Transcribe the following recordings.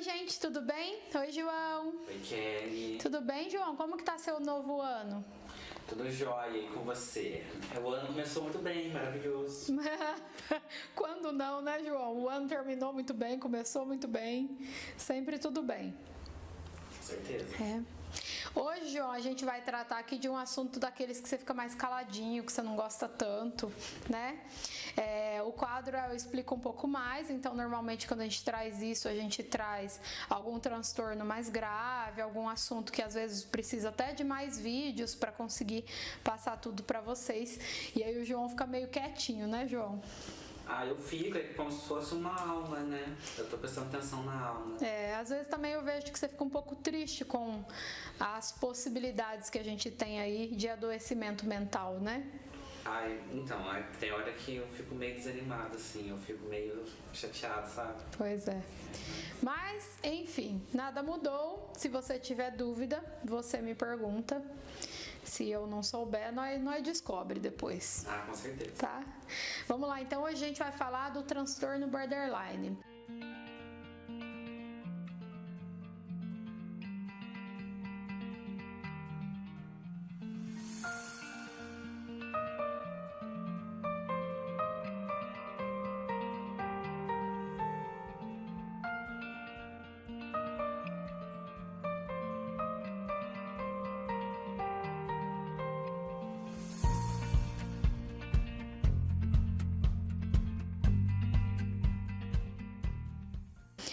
Oi, gente, tudo bem? Oi, João. Oi, Kelly. Tudo bem, João? Como que tá seu novo ano? Tudo jóia aí com você? O ano começou muito bem, maravilhoso. Quando não, né, João? O ano terminou muito bem, começou muito bem, sempre tudo bem. Com certeza. Hoje, João, a gente vai tratar aqui de um assunto daqueles que você fica mais caladinho, que você não gosta tanto, né? O quadro eu explico um pouco mais, então normalmente quando a gente traz isso, a gente traz algum transtorno mais grave, algum assunto que às vezes precisa até de mais vídeos para conseguir passar tudo para vocês. E aí o João fica meio quietinho, né, João? Eu fico, é como se fosse uma aula, né? Eu tô prestando atenção na aula. Às vezes também eu vejo que você fica um pouco triste com as possibilidades que a gente tem aí de adoecimento mental, né? Então, tem hora que eu fico meio desanimado, assim, eu fico meio chateado, sabe? Pois é. Mas, enfim, nada mudou. Se você tiver dúvida, você me pergunta. Se eu não souber, nós descobre depois. Com certeza. Tá? Vamos lá, então hoje a gente vai falar do transtorno borderline.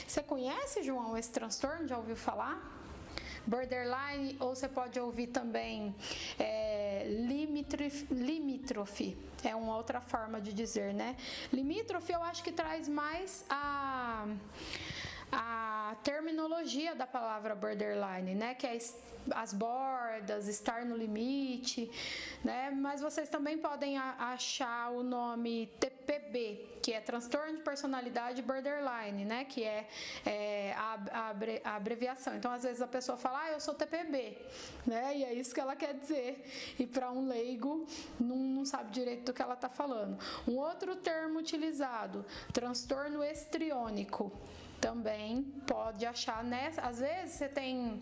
Você conhece, João, esse transtorno? Já ouviu falar? Borderline, ou você pode ouvir também limítrofe, é uma outra forma de dizer, né? Limítrofe eu acho que traz mais a terminologia da palavra borderline, né? Que é as bordas, estar no limite, né? Mas vocês também podem achar o nome TPB, que é transtorno de personalidade borderline, né? Que é a abreviação. Então, às vezes a pessoa fala, eu sou TPB, né? E é isso que ela quer dizer. E para um leigo, não sabe direito do que ela está falando. Um outro termo utilizado, transtorno estriônico. Também pode achar, né? Às vezes você tem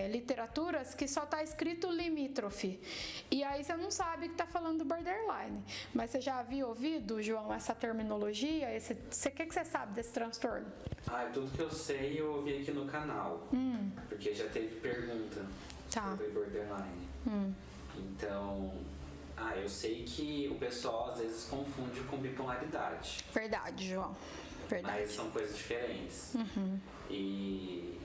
literaturas que só está escrito limítrofe e aí você não sabe que está falando do borderline, mas você já havia ouvido, João, essa terminologia? O que você sabe desse transtorno? Tudo que eu sei eu ouvi aqui no canal, porque já teve pergunta sobre borderline. Então, eu sei que o pessoal às vezes confunde com bipolaridade. Verdade, João. Verdade. Mas são coisas diferentes. E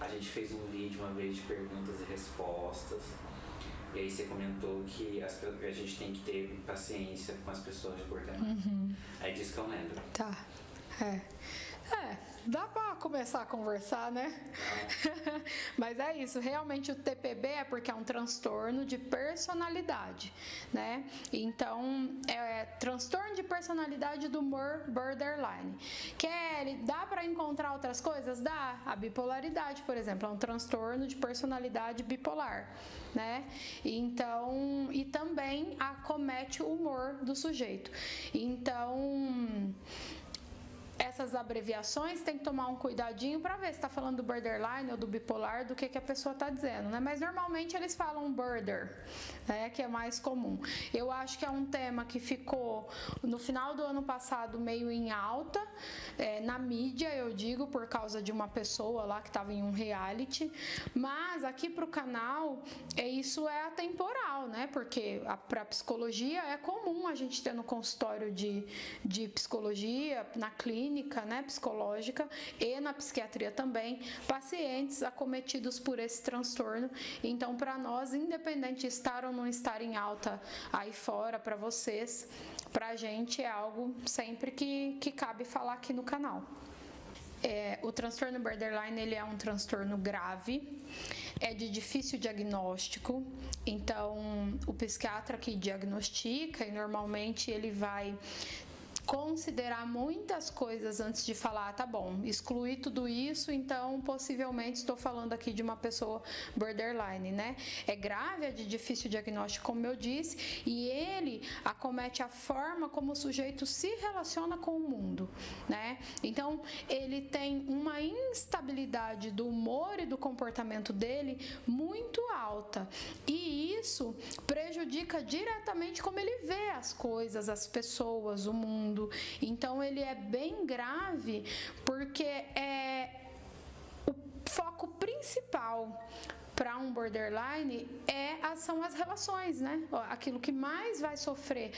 a gente fez um vídeo uma vez de perguntas e respostas. E aí você comentou que a gente tem que ter paciência com as pessoas de borderline. É disso que eu lembro. Tá. Dá pra começar a conversar, né? Mas é isso, realmente o TPB é porque é um transtorno de personalidade, né? Então, transtorno de personalidade do humor borderline. Kelly, dá pra encontrar outras coisas? Dá. A bipolaridade, por exemplo, é um transtorno de personalidade bipolar, né? Então, e também acomete o humor do sujeito. Então, essas abreviações tem que tomar um cuidadinho para ver se está falando do borderline ou do bipolar, do que a pessoa está dizendo, né? Mas normalmente eles falam border, né? Que é mais comum. Eu acho que é um tema que ficou no final do ano passado meio em alta, na mídia, eu digo, por causa de uma pessoa lá que estava em um reality, mas aqui para o canal isso é atemporal, né? Porque para psicologia é comum a gente ter no consultório de psicologia, na clínica, né, psicológica, e na psiquiatria também, pacientes acometidos por esse transtorno. Então, para nós, independente de estar ou não estar em alta aí fora, para vocês, para a gente é algo sempre que cabe falar aqui no canal. O transtorno borderline, ele é um transtorno grave, é de difícil diagnóstico, então o psiquiatra que diagnostica, e normalmente ele vai considerar muitas coisas antes de falar, tá bom, excluir tudo isso, então possivelmente estou falando aqui de uma pessoa borderline, né? É grave, é de difícil diagnóstico, como eu disse, e ele acomete a forma como o sujeito se relaciona com o mundo, né? Então, ele tem uma instabilidade do humor e do comportamento dele muito alta, e isso prejudica diretamente como ele vê as coisas, as pessoas, o mundo. Então, ele é bem grave porque o foco principal para um borderline são as relações, né? Aquilo que mais vai sofrer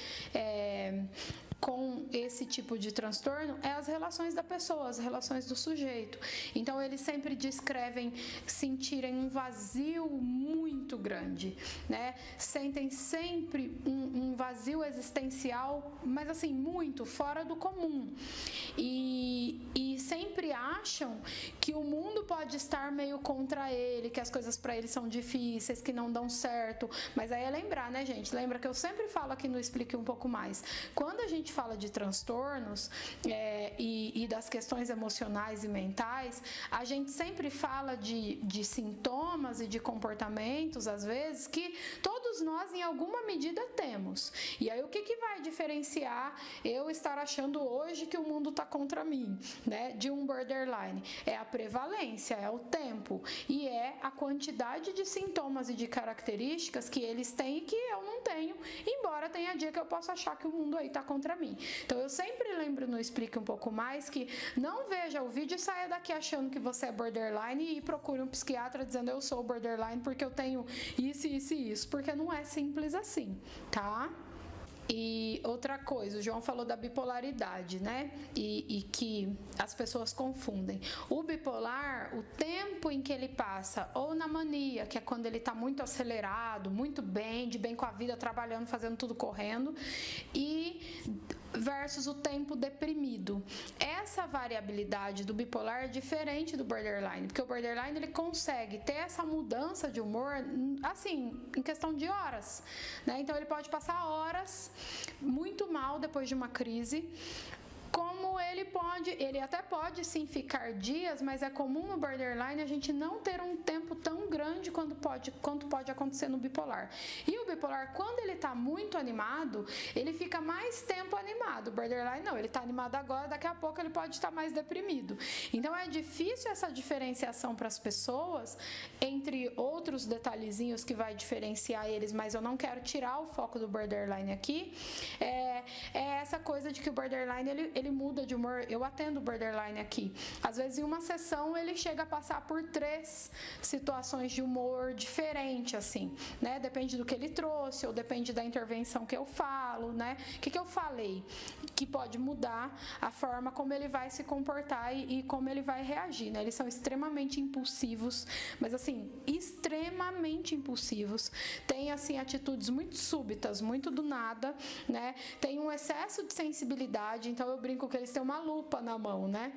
com esse tipo de transtorno é as relações da pessoa, as relações do sujeito. Então, eles sempre descrevem sentirem um vazio muito grande, né? Sentem sempre um vazio existencial, mas assim, muito fora do comum. E sempre acham que o mundo pode estar meio contra ele, que as coisas para ele são difíceis, que não dão certo. Mas aí é lembrar, né, gente? Lembra que eu sempre falo aqui no Explique um pouco mais. Quando a gente fala de transtornos e das questões emocionais e mentais, a gente sempre fala de sintomas e de comportamentos, às vezes, que todos nós, em alguma medida, temos. E aí, o que vai diferenciar eu estar achando hoje que o mundo está contra mim, né, de um borderline? É a prevalência, é o tempo e é a quantidade de sintomas e de características que eles têm e que eu não tenho, embora tenha dia que eu possa achar que o mundo aí está contra mim. Então, eu sempre lembro no Explique um pouco mais que não veja o vídeo e saia daqui achando que você é borderline e procure um psiquiatra dizendo eu sou borderline porque eu tenho isso, isso e isso, porque não é simples assim, tá? E outra coisa, o João falou da bipolaridade, né? E que as pessoas confundem. O bipolar, o tempo em que ele passa, ou na mania, que é quando ele tá muito acelerado, muito bem, de bem com a vida, trabalhando, fazendo tudo correndo, e versus o tempo deprimido. Essa variabilidade do bipolar é diferente do borderline, porque o borderline ele consegue ter essa mudança de humor, assim, em questão de horas, né? Então ele pode passar horas muito mal depois de uma crise, como ele até pode sim ficar dias, mas é comum no borderline a gente não ter um tempo tão grande quanto pode acontecer no bipolar. E o bipolar, quando ele tá muito animado, ele fica mais tempo animado. O borderline não, ele tá animado agora, daqui a pouco ele pode estar mais deprimido. Então é difícil essa diferenciação para as pessoas, entre outros detalhezinhos que vai diferenciar eles, mas eu não quero tirar o foco do borderline aqui. É essa coisa de que o borderline ele muda de humor. Eu atendo borderline aqui. Às vezes, em uma sessão, ele chega a passar por 3 situações de humor diferente, assim, né? Depende do que ele trouxe, ou depende da intervenção que eu falo, né? O que eu falei? Que pode mudar a forma como ele vai se comportar e como ele vai reagir, né? Eles são extremamente impulsivos, mas, assim, extremamente impulsivos. Tem, assim, atitudes muito súbitas, muito do nada, né? Tem um excesso de sensibilidade, então eu brinco que eles têm uma lupa na mão, né?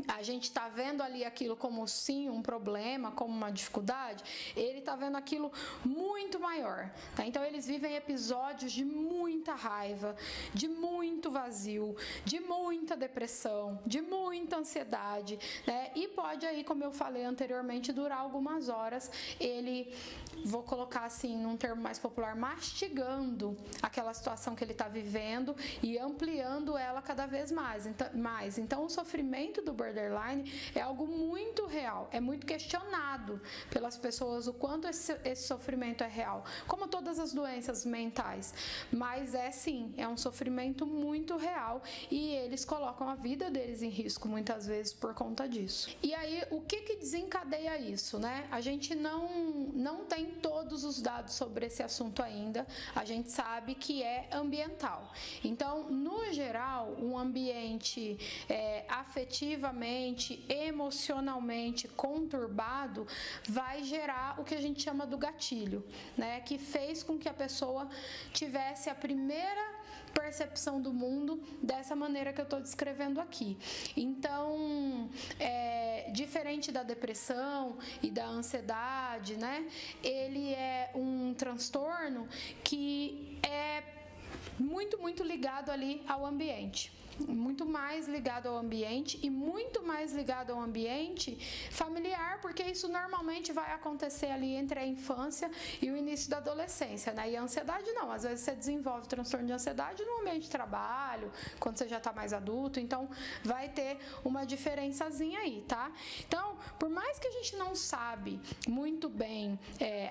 A gente está vendo ali aquilo como sim um problema, como uma dificuldade, ele está vendo aquilo muito maior, tá? Então eles vivem episódios de muita raiva, de muito vazio, de muita depressão, de muita ansiedade, né? E pode aí, como eu falei anteriormente, durar algumas horas, ele, vou colocar assim num termo mais popular, mastigando aquela situação que ele está vivendo e ampliando ela cada vez mais. Então o sofrimento do borderline é algo muito real, é muito questionado pelas pessoas o quanto esse sofrimento é real, como todas as doenças mentais, mas é um sofrimento muito real e eles colocam a vida deles em risco muitas vezes por conta disso. E aí, o que desencadeia isso, né? A gente não tem todos os dados sobre esse assunto ainda, a gente sabe que é ambiental. Então, no geral, um ambiente afetivamente, emocionalmente conturbado vai gerar o que a gente chama do gatilho, né? Que fez com que a pessoa tivesse a primeira percepção do mundo dessa maneira que eu estou descrevendo aqui. Então, diferente da depressão e da ansiedade, né? Ele é um transtorno que é muito ligado ali ao ambiente. Muito mais ligado ao ambiente e muito mais ligado ao ambiente familiar, porque isso normalmente vai acontecer ali entre a infância e o início da adolescência, né? E a ansiedade não, às vezes você desenvolve transtorno de ansiedade no ambiente de trabalho, quando você já está mais adulto, então vai ter uma diferençazinha aí, tá? Então, por mais que a gente não sabe muito bem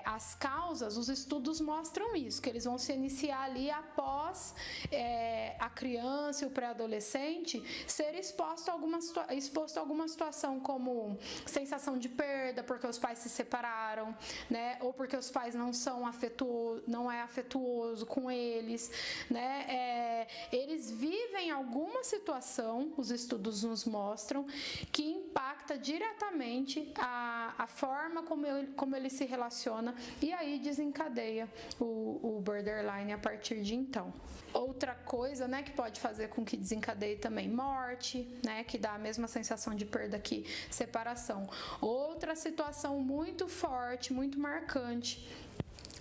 as causas, os estudos mostram isso, que eles vão se iniciar ali após a criança e o pré-adolescente ser exposto a alguma situação como sensação de perda porque os pais se separaram, né? Ou porque os pais não é afetuoso com eles, né? Eles vivem alguma situação, os estudos nos mostram, que impacta diretamente a forma como ele se relaciona e aí desencadeia o borderline a partir de então. Outra coisa, né, que pode fazer com que desencadeie também morte, né, que dá a mesma sensação de perda que separação. Outra situação muito forte, muito marcante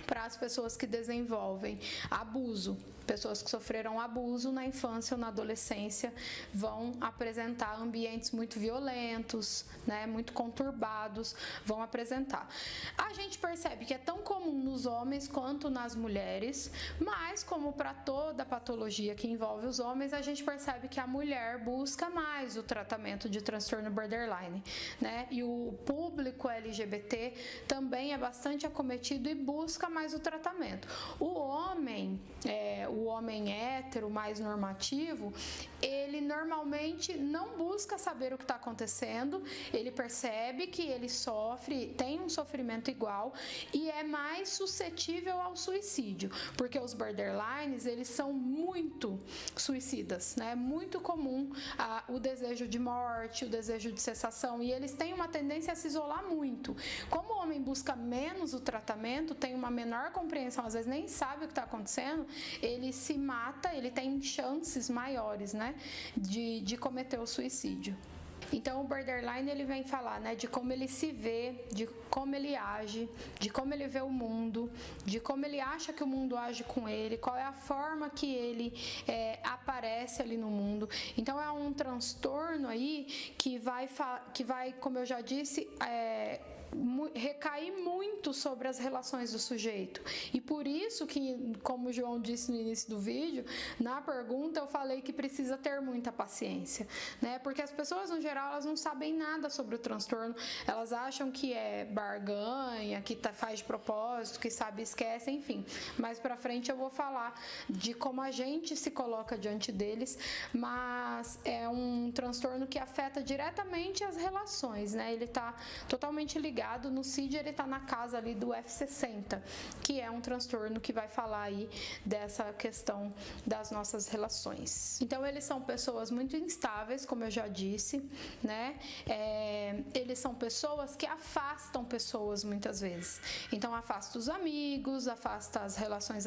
para as pessoas que desenvolvem abuso. Pessoas que sofreram abuso na infância ou na adolescência vão apresentar ambientes muito violentos, né, muito conturbados, vão apresentar. A gente percebe que é tão comum nos homens quanto nas mulheres, mas como para toda patologia que envolve os homens, a gente percebe que a mulher busca mais o tratamento de transtorno borderline, né? E o público LGBT também é bastante acometido e busca mais o tratamento. O homem hétero, mais normativo, ele normalmente não busca saber o que está acontecendo, ele percebe que ele sofre, tem um sofrimento igual e é mais suscetível ao suicídio, porque os borderlines, eles são muito suicidas, né? É muito comum o desejo de morte, o desejo de cessação, e eles têm uma tendência a se isolar muito. Como o homem busca menos o tratamento, tem uma menor compreensão, às vezes nem sabe o que está acontecendo, ele se mata, ele tem chances maiores, né, de cometer o suicídio. Então, o borderline, ele vem falar, né, de como ele se vê, de como ele age, de como ele vê o mundo, de como ele acha que o mundo age com ele, qual é a forma que ele aparece ali no mundo. Então, é um transtorno aí que vai, como eu já disse, recair muito sobre as relações do sujeito. E por isso que, como o João disse no início do vídeo, na pergunta eu falei que precisa ter muita paciência, né? Porque as pessoas, no geral, elas não sabem nada sobre o transtorno, elas acham que é barganha, que faz de propósito, que sabe e esquece, enfim. Mais pra frente eu vou falar de como a gente se coloca diante deles, mas é um transtorno que afeta diretamente as relações, né? Ele tá totalmente ligado. No CID, ele está na casa ali do F60, que é um transtorno que vai falar aí dessa questão das nossas relações. Então, eles são pessoas muito instáveis, como eu já disse, né? Eles são pessoas que afastam pessoas muitas vezes. Então, afasta os amigos, afasta as relações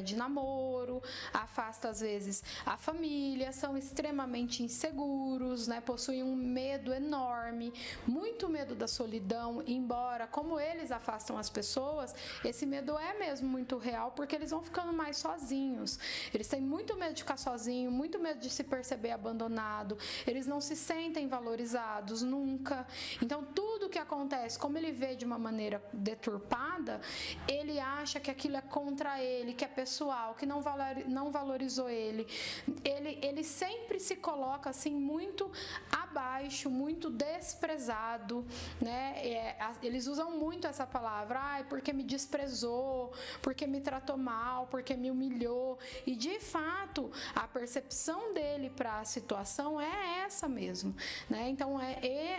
de namoro, afasta às vezes a família, são extremamente inseguros, né? Possuem um medo enorme, muito medo da solidão. Embora, como eles afastam as pessoas, esse medo é mesmo muito real, porque eles vão ficando mais sozinhos. Eles têm muito medo de ficar sozinho, muito medo de se perceber abandonado, eles não se sentem valorizados nunca. Então, tudo que acontece, como ele vê de uma maneira deturpada, ele acha que aquilo é contra ele, que é pessoal, que não valorizou ele. Ele sempre se coloca assim muito abaixo, muito desprezado, né? Eles usam muito essa palavra, porque me desprezou, porque me tratou mal, porque me humilhou, e de fato a percepção dele para a situação é essa mesmo, né? Então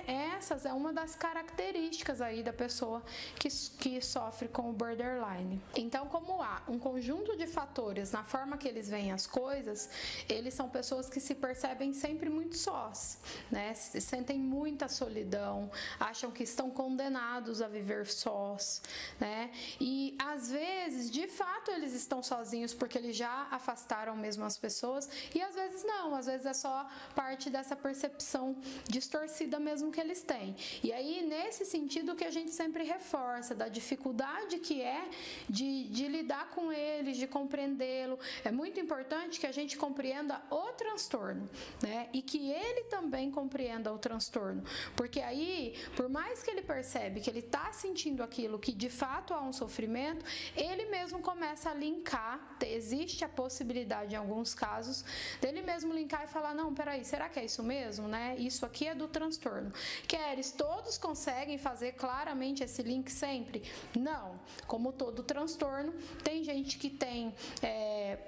essas é uma das características aí da pessoa que sofre com o borderline. Então, como há um conjunto de fatores na forma que eles veem as coisas, eles são pessoas que se percebem sempre muito sós, né? Sentem muita solidão, acham que estão condenados a viver sós, né? E às vezes, de fato, eles estão sozinhos porque eles já afastaram mesmo as pessoas, e às vezes não, às vezes é só parte dessa percepção distorcida mesmo que eles têm. conseguem. E aí, nesse sentido que a gente sempre reforça, da dificuldade que é de lidar com eles, de compreendê-lo. É muito importante que a gente compreenda o transtorno, né? E que ele também compreenda o transtorno. Porque aí, por mais que ele percebe que ele está sentindo aquilo, que de fato há um sofrimento, ele mesmo começa a linkar. Existe a possibilidade, em alguns casos, dele mesmo linkar e falar, não, peraí, será que é isso mesmo, né? Isso aqui é do transtorno. Queres, todos conseguem fazer claramente esse link sempre? Não. Como todo transtorno, tem gente que tem,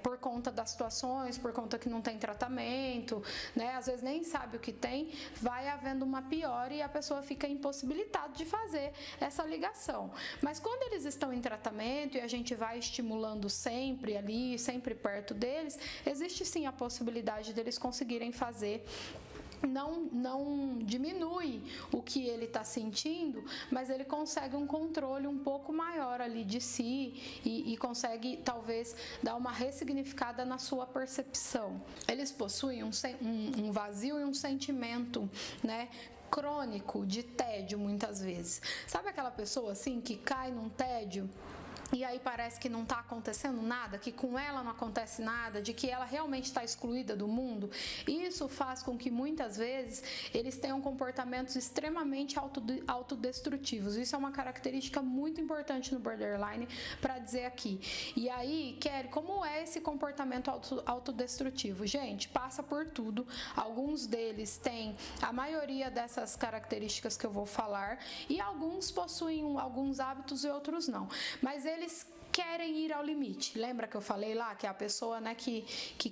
por conta das situações, por conta que não tem tratamento, né? Às vezes nem sabe o que tem, vai havendo uma piora e a pessoa fica impossibilitada de fazer essa ligação. Mas quando eles estão em tratamento e a gente vai estimulando sempre ali, sempre perto deles, existe sim a possibilidade deles conseguirem fazer. Não diminui o que ele está sentindo, mas ele consegue um controle um pouco maior ali de si e consegue talvez dar uma ressignificada na sua percepção. Eles possuem um vazio e um sentimento, né, crônico de tédio muitas vezes. Sabe aquela pessoa assim que cai num tédio? E aí parece que não está acontecendo nada, que com ela não acontece nada, de que ela realmente está excluída do mundo. Isso faz com que muitas vezes eles tenham comportamentos extremamente autodestrutivos. Isso é uma característica muito importante no borderline para dizer aqui. E aí, Kelly, como é esse comportamento autodestrutivo? Gente, passa por tudo. Alguns deles têm a maioria dessas características que eu vou falar e alguns possuem alguns hábitos e outros não. Mas eles querem ir ao limite. Lembra que eu falei lá que é a pessoa, né, que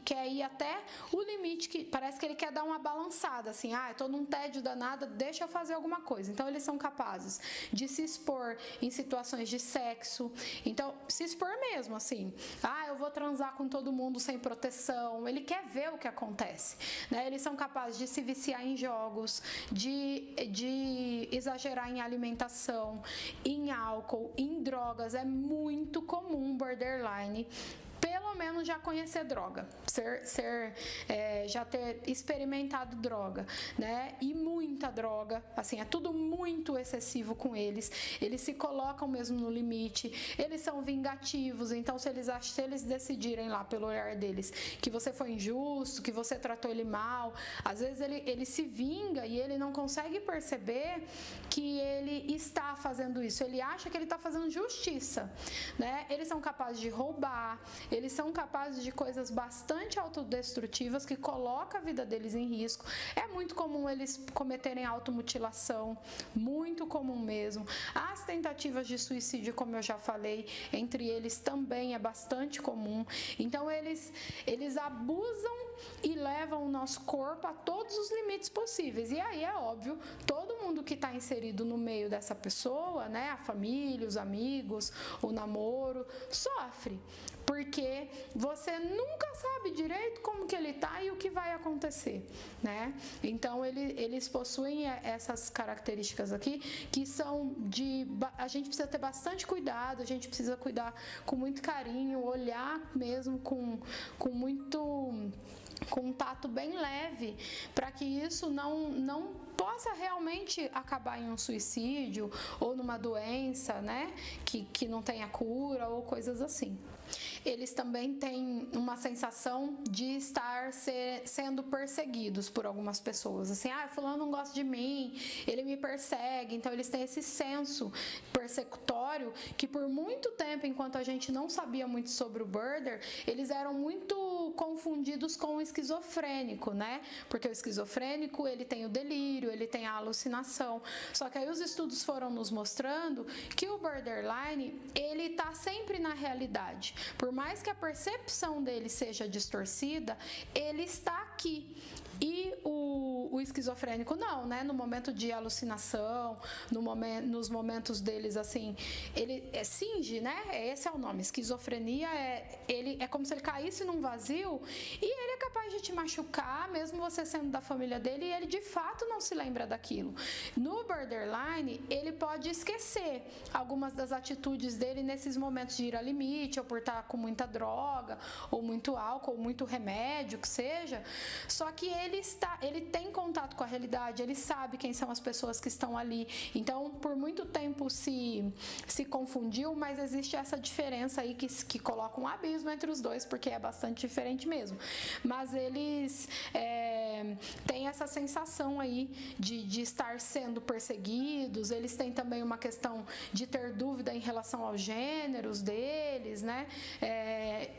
quer ir até o limite, que parece que ele quer dar uma balançada, assim, eu tô num tédio danado, deixa eu fazer alguma coisa. Então eles são capazes de se expor em situações de sexo. Então, se expor mesmo, assim, eu vou transar com todo mundo sem proteção. Ele quer ver o que acontece, né? Eles são capazes de se viciar em jogos, de exagerar em alimentação, em álcool, em drogas. É muito comum borderline pelo menos já conhecer droga, já ter experimentado droga, né? E muita droga, assim, é tudo muito excessivo com eles. Eles se colocam mesmo no limite, eles são vingativos, então se eles decidirem lá pelo olhar deles que você foi injusto, que você tratou ele mal, às vezes ele se vinga e ele não consegue perceber que ele está fazendo isso, ele acha que ele está fazendo justiça, né? Eles são capazes de roubar, eles são capazes de coisas bastante autodestrutivas que colocam a vida deles em risco. É muito comum eles cometerem automutilação, muito comum mesmo. As tentativas de suicídio, como eu já falei, entre eles também é bastante comum. Então eles abusam e levam o nosso corpo a todos os limites possíveis. E aí é óbvio, todo mundo que está inserido no meio dessa pessoa, né, a família, os amigos, o namoro, sofre. Porque você nunca sabe direito como que ele tá e o que vai acontecer, né? Então eles possuem essas características aqui que são a gente precisa ter bastante cuidado, a gente precisa cuidar com muito carinho, olhar mesmo com um tato bem leve, para que isso não possa realmente acabar em um suicídio ou numa doença, né, que não tenha cura ou coisas assim. Eles também têm uma sensação de estar sendo perseguidos por algumas pessoas, assim, fulano não gosta de mim, ele me persegue. Então eles têm esse senso persecutório que por muito tempo, enquanto a gente não sabia muito sobre o border, eles eram muito confundidos com o esquizofrênico, né? Porque o esquizofrênico, ele tem o delírio, ele tem a alucinação. Só que aí os estudos foram nos mostrando que o borderline, ele tá sempre na realidade. Por mais que a percepção dele seja distorcida, ele está aqui. E o esquizofrênico não, né? No momento de alucinação, nos momentos deles, assim, ele cinge, né? Esse é o nome. Esquizofrenia é como se ele caísse num vazio e ele é capaz de te machucar, mesmo você sendo da família dele, e ele de fato não se lembra daquilo. No borderline, ele pode esquecer algumas das atitudes dele nesses momentos de ir ao limite, ou por estar com muita droga, ou muito álcool, ou muito remédio, que seja. Só que ele tem contato com a realidade, ele sabe quem são as pessoas que estão ali. Então, por muito tempo se confundiu, mas existe essa diferença aí que coloca um abismo entre os dois, porque é bastante diferente mesmo. Mas eles têm essa sensação aí de estar sendo perseguidos, eles têm também uma questão de ter dúvida em relação aos gêneros deles, né?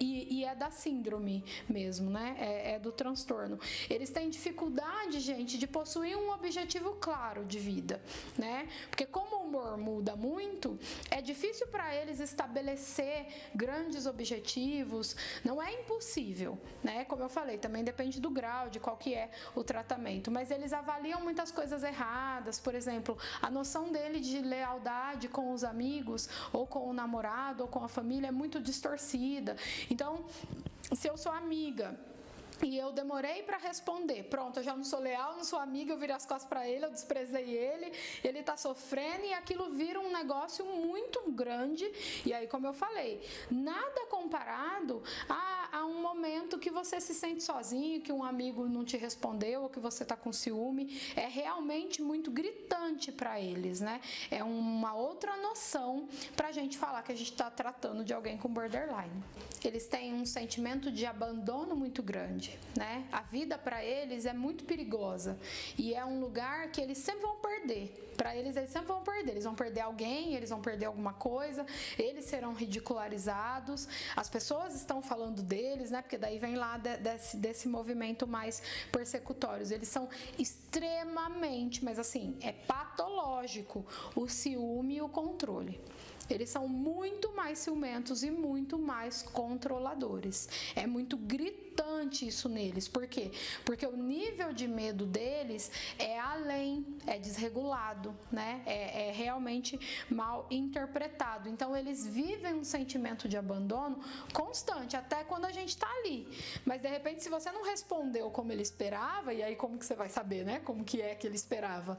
E é da síndrome mesmo, né? É do transtorno. Eles têm dificuldade, gente, de possuir um objetivo claro de vida, né? Porque como o humor muda muito, é difícil para eles estabelecer grandes objetivos. Não é impossível, né? Como eu falei, também depende do grau, de qual que é o tratamento, mas eles avaliam muitas coisas erradas. Por exemplo, a noção dele de lealdade com os amigos, ou com o namorado, ou com a família é muito distorcida. Então, se eu sou amiga e eu demorei para responder, pronto, eu já não sou leal, não sou amiga, eu virei as costas para ele, eu desprezei ele tá sofrendo, e aquilo vira um negócio muito grande. E aí, como eu falei, nada comparado a um momento que você se sente sozinho, que um amigo não te respondeu, ou que você tá com ciúme. É realmente muito gritante para eles, né? É uma outra noção pra gente falar que a gente tá tratando de alguém com borderline. Eles têm um sentimento de abandono muito grande, né? A vida para eles é muito perigosa e é um lugar que eles sempre vão perder. Para eles sempre vão perder. Eles vão perder alguém, eles vão perder alguma coisa, eles serão ridicularizados, as pessoas estão falando deles, né? Porque daí vem lá desse movimento mais persecutórios. Eles são extremamente, mas assim, é patológico o ciúme e o controle. Eles são muito mais ciumentos e muito mais controladores. É muito gritante isso neles. Por quê? Porque o nível de medo deles é além, é desregulado, né? É realmente mal interpretado. Então, eles vivem um sentimento de abandono constante, até quando a gente tá ali. Mas, de repente, se você não respondeu como ele esperava, e aí como que você vai saber, né? Como que é que ele esperava?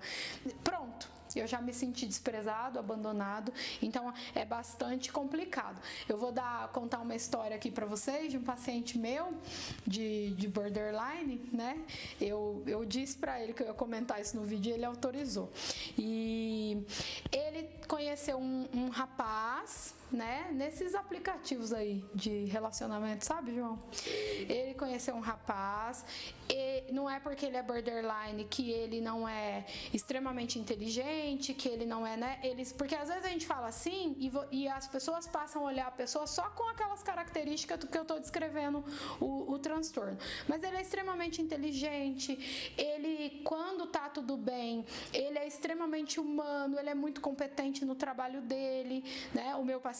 Pronto. Eu já me senti desprezado, abandonado, então é bastante complicado. Eu vou contar uma história aqui para vocês de um paciente meu de borderline, né? Eu disse para ele que eu ia comentar isso no vídeo e ele autorizou. E ele conheceu um rapaz, né? Nesses aplicativos aí de relacionamento, sabe, João? Ele conheceu um rapaz, e não é porque ele é borderline que ele não é extremamente inteligente, que ele não é, né? Porque às vezes a gente fala assim e as pessoas passam a olhar a pessoa só com aquelas características do que eu tô descrevendo o transtorno. Mas ele é extremamente inteligente, ele, quando tá tudo bem, ele é extremamente humano, ele é muito competente no trabalho dele, né? O meu paciente.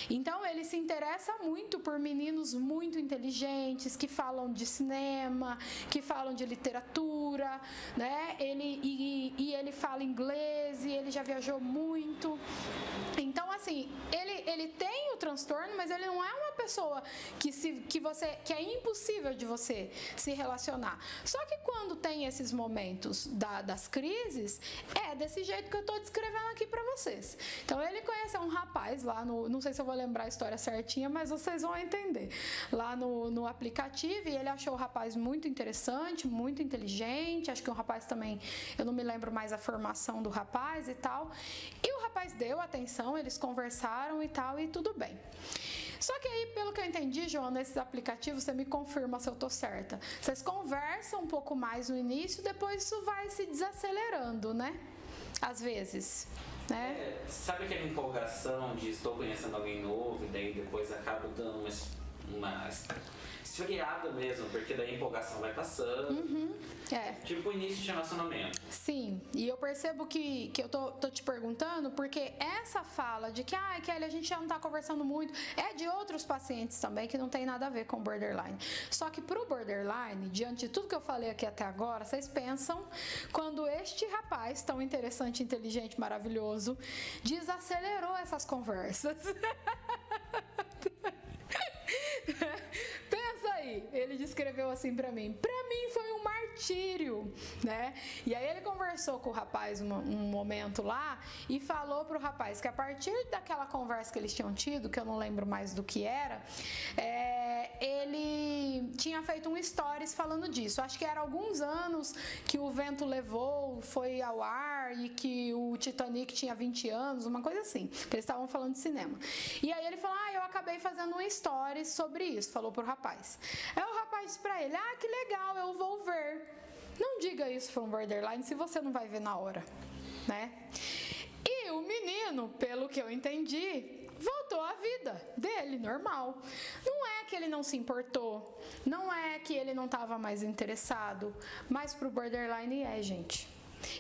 Então, ele se interessa muito por meninos muito inteligentes, que falam de cinema, que falam de literatura, né? Ele fala inglês e ele já viajou muito. Então, assim, ele tem o transtorno, mas ele não é uma pessoa que é impossível de você se relacionar. Só que quando tem esses momentos das crises, é desse jeito que eu estou descrevendo aqui para vocês. Então, ele conheceu um rapaz lá não sei se eu vou lembrar a história certinha, mas vocês vão entender. Lá no aplicativo, e ele achou o rapaz muito interessante, muito inteligente. Acho que o rapaz também, eu não me lembro mais a formação do rapaz e tal. E o rapaz deu atenção, eles conversaram e tal, e tudo bem. Só que aí, pelo que eu entendi, João, nesses aplicativos, você me confirma se eu tô certa. Vocês conversam um pouco mais no início, depois isso vai se desacelerando, né? Às vezes, né? Sabe aquela empolgação de estou conhecendo alguém novo e daí depois acaba dando uma esfriada mesmo, porque daí a empolgação vai passando. Tipo o início de relacionamento. Sim, e eu percebo que eu tô te perguntando porque essa fala de que Kelly, a gente já não tá conversando muito, é de outros pacientes também que não tem nada a ver com borderline. Só que pro borderline, diante de tudo que eu falei aqui até agora, vocês pensam quando este rapaz tão interessante, inteligente, maravilhoso, desacelerou essas conversas. Pensa aí, ele descreveu assim pra mim mim foi um martírio, né? E aí ele conversou com o rapaz um momento lá e falou pro rapaz que a partir daquela conversa que eles tinham tido, que eu não lembro mais do que era, ele tinha feito um stories falando disso. Acho que era alguns anos que o vento levou, foi ao ar, e que o Titanic tinha 20 anos, uma coisa assim, que eles estavam falando de cinema. E aí ele falou, eu acabei fazendo um stories sobre isso, falou pro rapaz. Aí o rapaz disse pra ele, que legal, eu vou ver. Não diga isso para um borderline se você não vai ver na hora, né? E o menino, pelo que eu entendi, voltou à vida dele, normal. Não é que ele não se importou, não é que ele não estava mais interessado, mas pro borderline gente.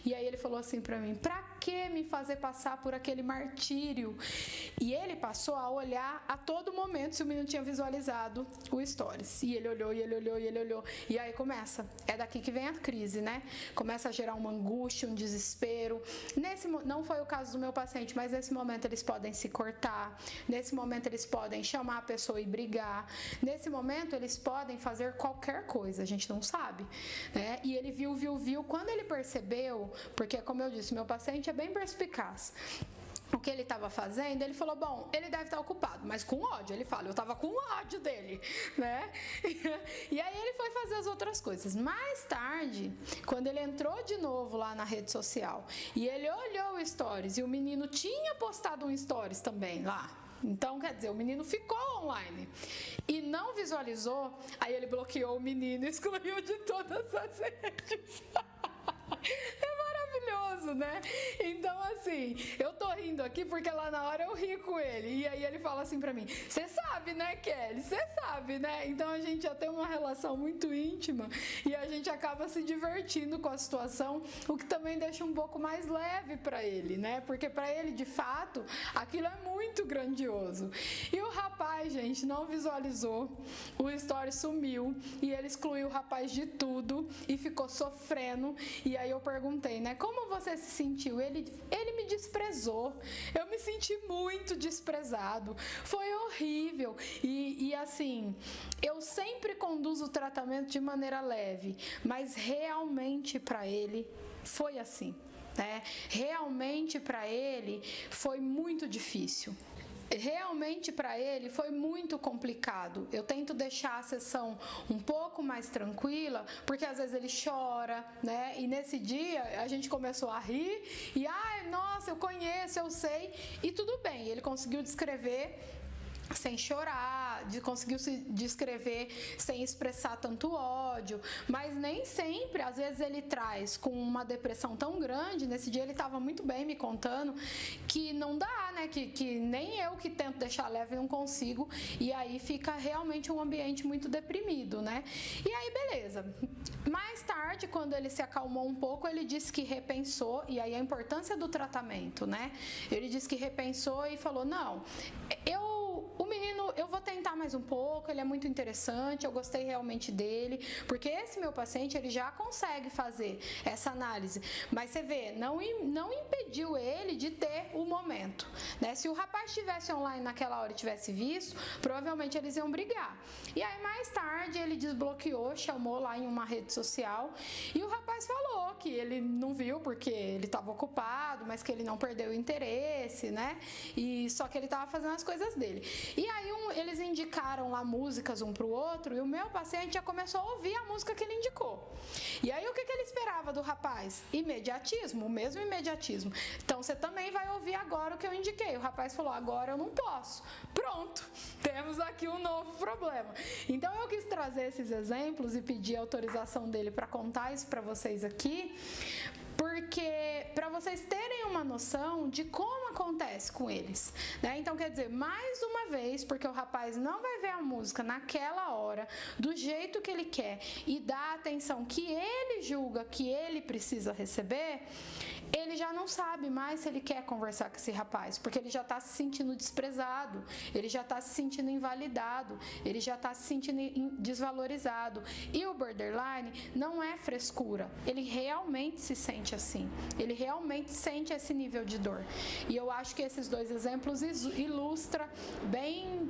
E aí ele falou assim pra mim, pra que me fazer passar por aquele martírio? E ele passou a olhar a todo momento se o menino tinha visualizado o stories. E ele olhou, e ele olhou, e ele olhou. E aí começa, é daqui que vem a crise, né? Começa a gerar uma angústia, um desespero. Não foi o caso do meu paciente, mas nesse momento eles podem se cortar. Nesse momento eles podem chamar a pessoa e brigar. Nesse momento eles podem fazer qualquer coisa, a gente não sabe, né? E ele viu. Quando ele percebeu, porque como eu disse, meu paciente é bem perspicaz, o que ele estava fazendo, ele falou, bom, ele deve estar ocupado, mas com ódio. Ele fala, eu estava com ódio dele, né? E aí ele foi fazer as outras coisas. Mais tarde, quando ele entrou de novo lá na rede social e ele olhou o stories, e o menino tinha postado um stories também lá. Então, quer dizer, o menino ficou online e não visualizou, aí ele bloqueou o menino e excluiu de todas as redes. É maravilhoso, né? Então, assim, eu tô rindo aqui porque lá na hora eu ri com ele. E aí ele fala assim pra mim, você sabe, né, Kelly? Você sabe, né? Então a gente já tem uma relação muito íntima e a gente acaba se divertindo com a situação, o que também deixa um pouco mais leve pra ele, né? Porque pra ele, de fato, aquilo é muito grandioso. E o rapaz, gente, não visualizou, o story sumiu e ele excluiu o rapaz de tudo e ficou sofrendo. E aí eu perguntei, né, como você se sentiu? Ele me desprezou, eu me senti muito desprezado, foi horrível. E assim, eu sempre conduzo o tratamento de maneira leve, mas realmente para ele foi assim, né? Realmente para ele foi muito difícil. Realmente para ele foi muito complicado. Eu tento deixar a sessão um pouco mais tranquila, porque às vezes ele chora, né? E nesse dia a gente começou a rir e nossa, eu conheço, eu sei, e tudo bem, ele conseguiu descrever sem chorar, conseguiu se descrever sem expressar tanto ódio, mas nem sempre, às vezes ele traz com uma depressão tão grande. Nesse dia ele estava muito bem me contando que não dá, né, que nem eu que tento deixar leve não consigo, e aí fica realmente um ambiente muito deprimido, né? E aí beleza, mais tarde, quando ele se acalmou um pouco, ele disse que repensou, e aí a importância do tratamento, né? Ele disse que repensou e falou, não, o menino, eu vou tentar mais um pouco, ele é muito interessante, eu gostei realmente dele, porque esse meu paciente, ele já consegue fazer essa análise, mas você vê, não impediu ele de ter o momento, né? Se o rapaz estivesse online naquela hora e tivesse visto, provavelmente eles iam brigar. E aí mais tarde ele desbloqueou, chamou lá em uma rede social, e o rapaz falou que ele não viu porque ele estava ocupado, mas que ele não perdeu o interesse, né? E só que ele estava fazendo as coisas dele. E aí eles indicaram lá músicas um pro outro, e o meu paciente já começou a ouvir a música que ele indicou. E aí o que ele esperava do rapaz? Imediatismo, o mesmo imediatismo. Então você também vai ouvir agora o que eu indiquei. O rapaz falou, agora eu não posso. Pronto, temos aqui um novo problema. Então eu quis trazer esses exemplos e pedir a autorização dele para contar isso para vocês aqui, porque para vocês terem uma noção de como acontece com eles, né? Então, quer dizer, mais uma vez, porque o rapaz não vai ver a música naquela hora, do jeito que ele quer e dá a atenção que ele julga que ele precisa receber, ele já não sabe mais se ele quer conversar com esse rapaz, porque ele já está se sentindo desprezado, ele já está se sentindo invalidado, ele já está se sentindo desvalorizado. E o borderline não é frescura, ele realmente se sente assim, ele realmente sente esse nível de dor. E eu acho que esses dois exemplos ilustram bem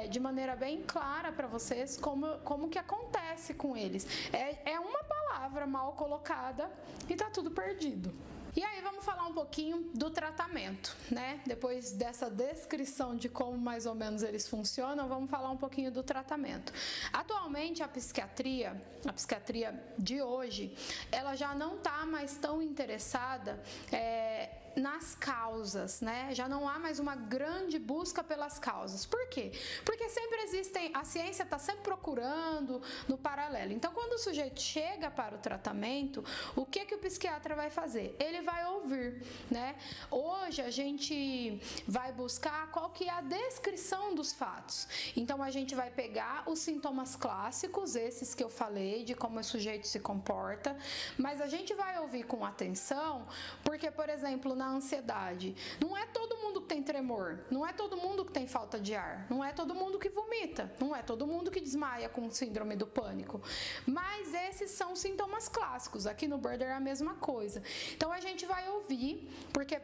de maneira bem clara para vocês como que acontece com eles. É uma palavra mal colocada e tá tudo perdido. E aí vamos falar um pouquinho do tratamento, né? Depois dessa descrição de como mais ou menos eles funcionam, vamos falar um pouquinho do tratamento. Atualmente a psiquiatria de hoje, ela já não está mais tão interessada nas causas, né? Já não há mais uma grande busca pelas causas. Por quê? Porque sempre existem, a ciência está sempre procurando no paralelo. Então, quando o sujeito chega para o tratamento, o que o psiquiatra vai fazer? Ele vai ouvir, né? Hoje a gente vai buscar qual que é a descrição dos fatos. Então, a gente vai pegar os sintomas clássicos, esses que eu falei, de como o sujeito se comporta, mas a gente vai ouvir com atenção, porque, por exemplo, na ansiedade, não é todo mundo que tem tremor, não é todo mundo que tem falta de ar, não é todo mundo que vomita, não é todo mundo que desmaia com síndrome do pânico, mas esses são sintomas clássicos. Aqui no Border é a mesma coisa. Então a gente vai ouvir, porque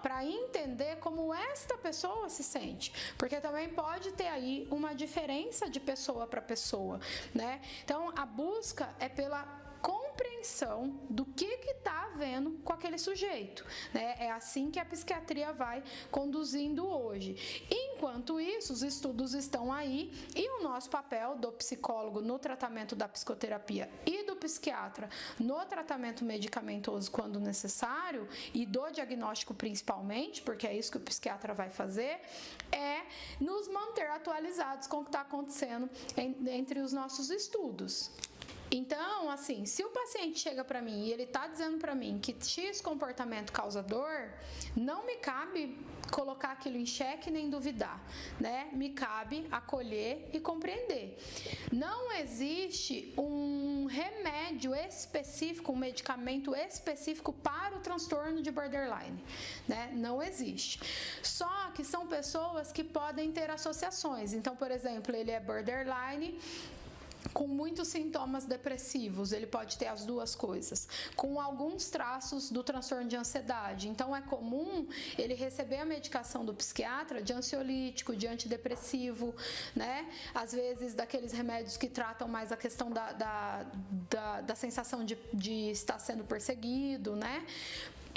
para entender como esta pessoa se sente, porque também pode ter aí uma diferença de pessoa para pessoa, né? Então a busca é pela compreensão do que está havendo com aquele sujeito, né? É assim que a psiquiatria vai conduzindo hoje. Enquanto isso, os estudos estão aí e o nosso papel do psicólogo no tratamento da psicoterapia e do psiquiatra no tratamento medicamentoso quando necessário e do diagnóstico principalmente, porque é isso que o psiquiatra vai fazer, é nos manter atualizados com o que está acontecendo entre os nossos estudos. Então, assim, se o paciente chega para mim e ele está dizendo para mim que X comportamento causa dor, não me cabe colocar aquilo em xeque nem duvidar, né? Me cabe acolher e compreender. Não existe um remédio específico, um medicamento específico para o transtorno de borderline, né? Não existe. Só que são pessoas que podem ter associações. Então, por exemplo, ele é borderline com muitos sintomas depressivos, ele pode ter as duas coisas, com alguns traços do transtorno de ansiedade. Então é comum ele receber a medicação do psiquiatra de ansiolítico, de antidepressivo, né? Às vezes daqueles remédios que tratam mais a questão da sensação de estar sendo perseguido, né?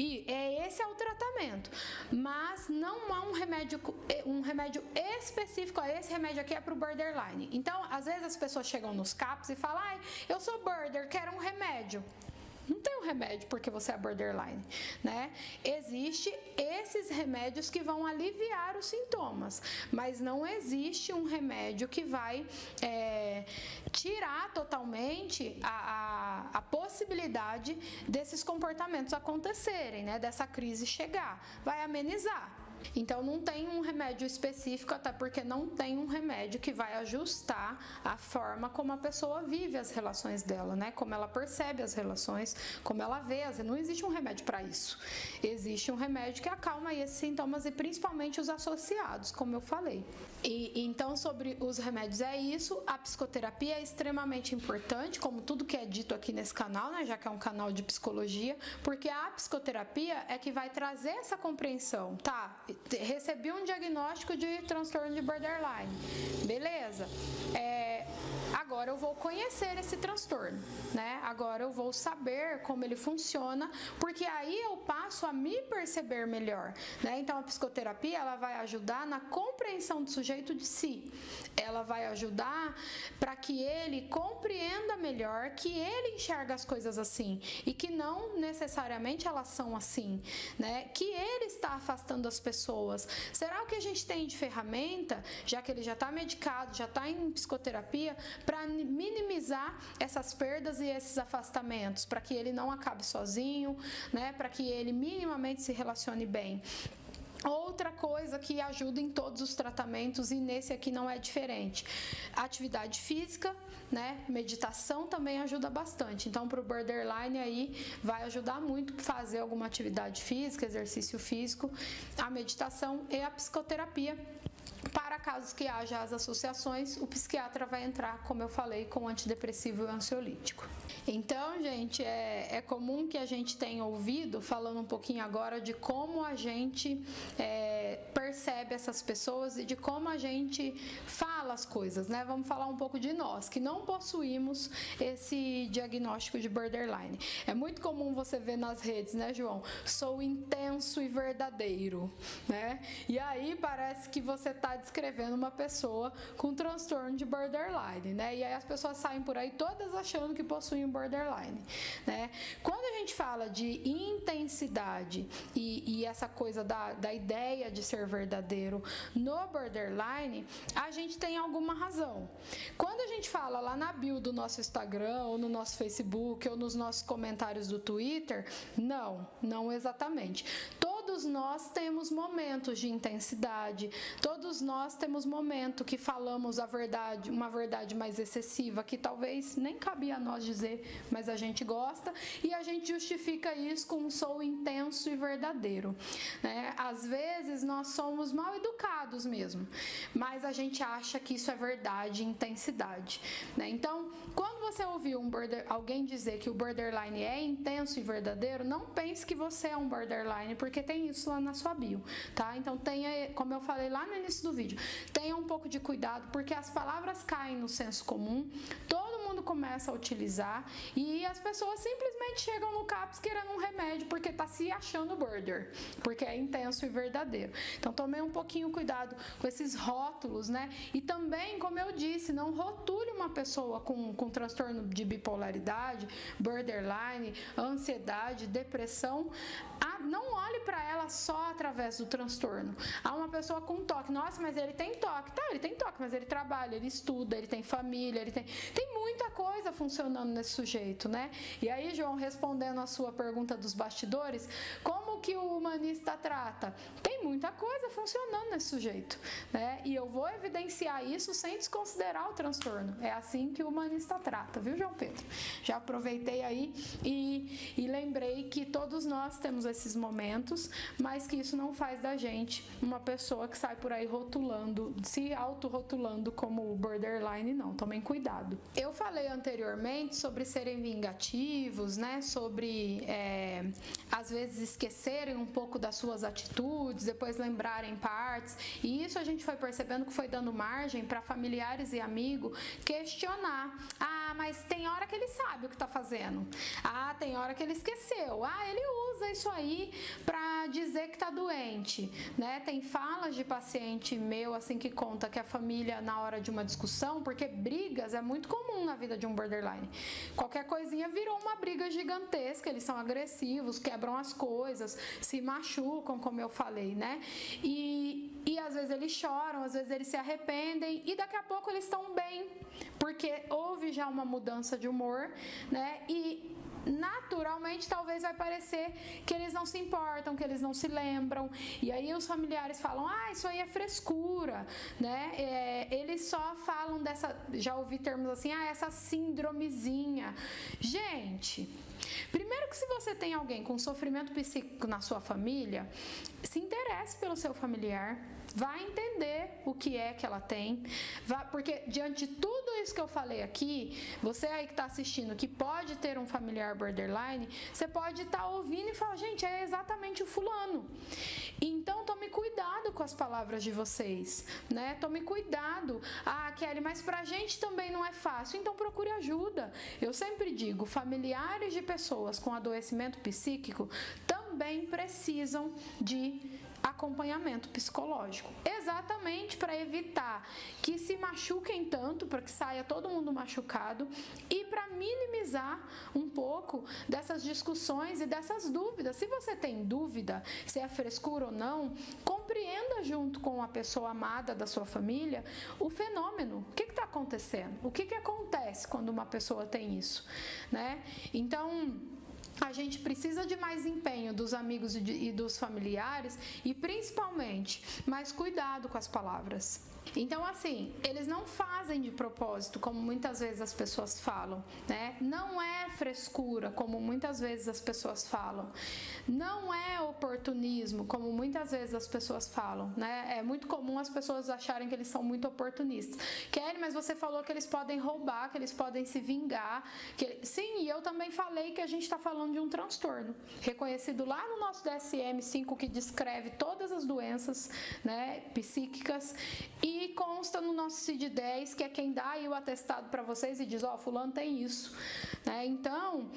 E esse é o tratamento, mas não há um remédio específico. Esse remédio aqui é para o borderline. Então, às vezes as pessoas chegam nos CAPs e falam: ai, eu sou border, quero um remédio. Não tem um remédio porque você é borderline, né? Existem esses remédios que vão aliviar os sintomas, mas não existe um remédio que vai tirar totalmente a possibilidade desses comportamentos acontecerem, né? Dessa crise chegar. Vai amenizar. Então não tem um remédio específico, até porque não tem um remédio que vai ajustar a forma como a pessoa vive as relações dela, né? Como ela percebe as relações, como ela vê não existe um remédio para isso. Existe um remédio que acalma esses sintomas e principalmente os associados, como eu falei. E então sobre os remédios é isso. A psicoterapia é extremamente importante, como tudo que é dito aqui nesse canal, né? Já que é um canal de psicologia, porque a psicoterapia é que vai trazer essa compreensão, tá? Recebi um diagnóstico de transtorno de borderline, beleza, agora eu vou conhecer esse transtorno, né? Agora eu vou saber como ele funciona, porque aí eu passo a me perceber melhor, né? Então a psicoterapia, ela vai ajudar na compreensão do sujeito de si, ela vai ajudar para que ele compreenda melhor que ele enxerga as coisas assim e que não necessariamente elas são assim, né? Que ele está afastando as pessoas. Será o que a gente tem de ferramenta, já que ele já está medicado, já está em psicoterapia, para minimizar essas perdas e esses afastamentos, para que ele não acabe sozinho, né? Para que ele minimamente se relacione bem. Outra coisa que ajuda em todos os tratamentos, e nesse aqui não é diferente, atividade física, né? Meditação também ajuda bastante. Então, para o borderline aí vai ajudar muito fazer alguma atividade física, exercício físico, a meditação e a psicoterapia, para casos que haja as associações, o psiquiatra vai entrar, como eu falei, com antidepressivo e ansiolítico. Então, gente, é comum que a gente tenha ouvido, falando um pouquinho agora de como a gente percebe essas pessoas e de como a gente fala as coisas, né? Vamos falar um pouco de nós, que não possuímos esse diagnóstico de borderline. É muito comum você ver nas redes, né, João? Sou intenso e verdadeiro, né? E aí parece que você está descrevendo uma pessoa com transtorno de borderline, né? E aí as pessoas saem por aí todas achando que possuem borderline, né? Quando a gente fala de intensidade e essa coisa da ideia de ser verdadeiro no borderline, a gente tem alguma razão. Quando a gente fala lá na bio do nosso Instagram, ou no nosso Facebook, ou nos nossos comentários do Twitter, não exatamente. Todos nós temos momentos de intensidade, todos nós temos momento que falamos a verdade, uma verdade mais excessiva, que talvez nem cabia a nós dizer, mas a gente gosta, e a gente justifica isso com um sou intenso e verdadeiro, né? Às vezes nós somos mal educados mesmo, mas a gente acha que isso é verdade e intensidade, né? Então, quando você ouvir alguém dizer que o borderline é intenso e verdadeiro, não pense que você é um borderline, porque tem isso lá na sua bio, tá? Então tenha, como eu falei lá no início do vídeo, tenha um pouco de cuidado, porque as palavras caem no senso comum, todo mundo começa a utilizar e as pessoas simplesmente chegam no CAPS querendo um remédio porque tá se achando border, porque é intenso e verdadeiro. Então tomem um pouquinho cuidado com esses rótulos, né? E também, como eu disse, não rotule uma pessoa com transtorno de bipolaridade, borderline, ansiedade, depressão. Não olhe para ela só através do transtorno. Há uma pessoa com toque. Nossa, mas ele tem toque. Tá, ele tem toque, mas ele trabalha, ele estuda, ele tem família, ele tem muita coisa funcionando nesse sujeito, né? E aí, João, respondendo a sua pergunta dos bastidores, como que o humanista trata? Tem muita coisa funcionando nesse sujeito, né? E eu vou evidenciar isso sem desconsiderar o transtorno. É assim que o humanista trata, viu, João Pedro? Já aproveitei aí e lembrei que todos nós temos esses momentos, mas que isso não faz da gente uma pessoa que sai por aí rotulando, se autorrotulando como borderline, não. Tomem cuidado. Eu falei anteriormente sobre serem vingativos, né? Sobre às vezes esquecerem um pouco das suas atitudes, depois lembrarem partes, e isso a gente foi percebendo que foi dando margem para familiares e amigos questionar. Mas tem hora que ele sabe o que tá fazendo. Tem hora que ele esqueceu. Ele usa isso aí para dizer que tá doente, né? Tem falas de paciente meu, assim, que conta que a família, na hora de uma discussão, porque brigas é muito comum na vida de um borderline. Qualquer coisinha virou uma briga gigantesca, eles são agressivos, quebram as coisas, se machucam, como eu falei, né? E às vezes eles choram, às vezes eles se arrependem e daqui a pouco eles estão bem, porque houve já uma mudança de humor, né? E naturalmente talvez vai parecer que eles não se importam, que eles não se lembram, e aí os familiares falam, isso aí é frescura, né? Eles só falam dessa, já ouvi termos assim, essa síndromezinha. Gente, primeiro que se você tem alguém com sofrimento psíquico na sua família, se interesse pelo seu familiar, vai entender o que é que ela tem, porque diante de tudo isso que eu falei aqui, você aí que está assistindo, que pode ter um familiar borderline, você pode estar ouvindo e falar, gente, é exatamente o fulano. Então tome cuidado com as palavras de vocês, né? Tome cuidado. Kelly, mas pra gente também não é fácil, então procure ajuda. Eu sempre digo, familiares de pessoas com adoecimento psíquico também precisam de acompanhamento psicológico, exatamente para evitar que se machuquem tanto, para que saia todo mundo machucado e para minimizar um pouco dessas discussões e dessas dúvidas. Se você tem dúvida se é frescura ou não, compreenda junto com a pessoa amada da sua família o fenômeno. O que está acontecendo? O que acontece quando uma pessoa tem isso, né? Então, a gente precisa de mais empenho dos amigos e dos familiares e principalmente mais cuidado com as palavras. Então, assim, eles não fazem de propósito, como muitas vezes as pessoas falam, né? Não é frescura, como muitas vezes as pessoas falam. Não é oportunismo, como muitas vezes as pessoas falam, né? É muito comum as pessoas acharem que eles são muito oportunistas. Kelly, mas você falou que eles podem roubar, que eles podem se vingar. Sim, e eu também falei que a gente está falando de um transtorno, reconhecido lá no nosso DSM-5, que descreve todas as doenças, né, psíquicas, e consta no nosso CID-10, que é quem dá aí o atestado para vocês e diz, fulano tem isso, né? Então,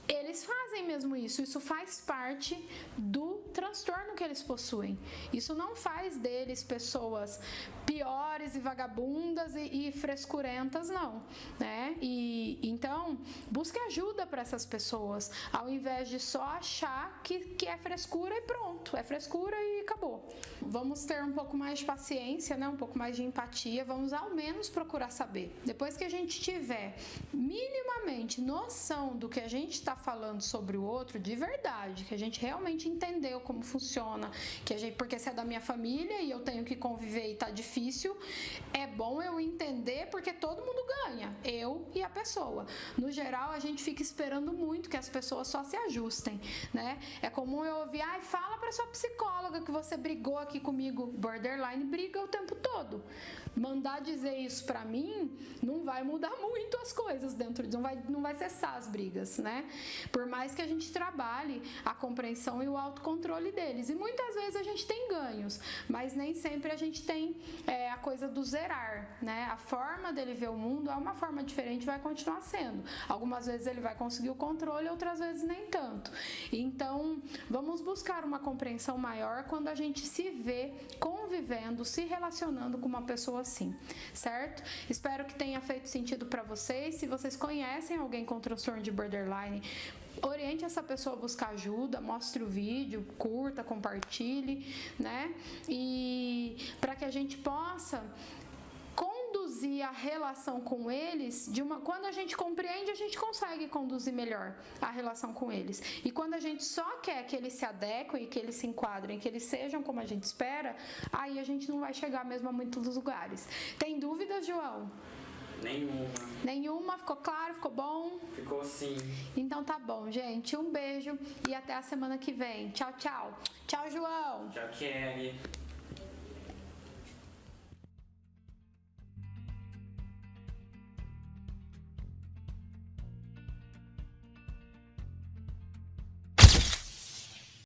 eles fazem mesmo isso faz parte do transtorno que eles possuem. Isso não faz deles pessoas piores e vagabundas e frescurentas, não, né? E então, busque ajuda para essas pessoas, ao invés de só achar que é frescura e pronto, é frescura e acabou. Vamos ter um pouco mais de paciência, né? Um pouco mais de empatia, vamos ao menos procurar saber. Depois que a gente tiver minimamente noção do que a gente está falando sobre o outro de verdade, que a gente realmente entendeu como funciona, porque se é da minha família e eu tenho que conviver e tá difícil, é bom eu entender porque todo mundo ganha, eu e a pessoa. No geral, a gente fica esperando muito que as pessoas só se ajustem, né? É comum eu ouvir, fala pra sua psicóloga que você brigou aqui comigo. Borderline briga o tempo todo. Mandar dizer isso pra mim não vai mudar muito as coisas dentro de... Não vai cessar as brigas, né? Por mais que a gente trabalhe a compreensão e o autocontrole deles. E muitas vezes a gente tem ganhos, mas nem sempre a gente tem a coisa do zerar, né? A forma dele ver o mundo é uma forma diferente, vai continuar sendo. Algumas vezes ele vai conseguir o controle, outras vezes nem tanto. Então, vamos buscar uma compreensão maior quando a gente se vê convivendo, se relacionando com uma pessoa assim, certo? Espero que tenha feito sentido para vocês. Se vocês conhecem alguém com transtorno de borderline, oriente essa pessoa a buscar ajuda, mostre o vídeo, curta, compartilhe, né? E para que a gente possa conduzir a relação com eles, quando a gente compreende, a gente consegue conduzir melhor a relação com eles. E quando a gente só quer que eles se adequem, que eles se enquadrem, que eles sejam como a gente espera, aí a gente não vai chegar mesmo a muitos lugares. Tem dúvidas, João? Nenhuma? Ficou claro? Ficou bom? Ficou sim. Então tá bom, gente. Um beijo e até a semana que vem. Tchau, tchau. Tchau, João. Tchau, Kelly.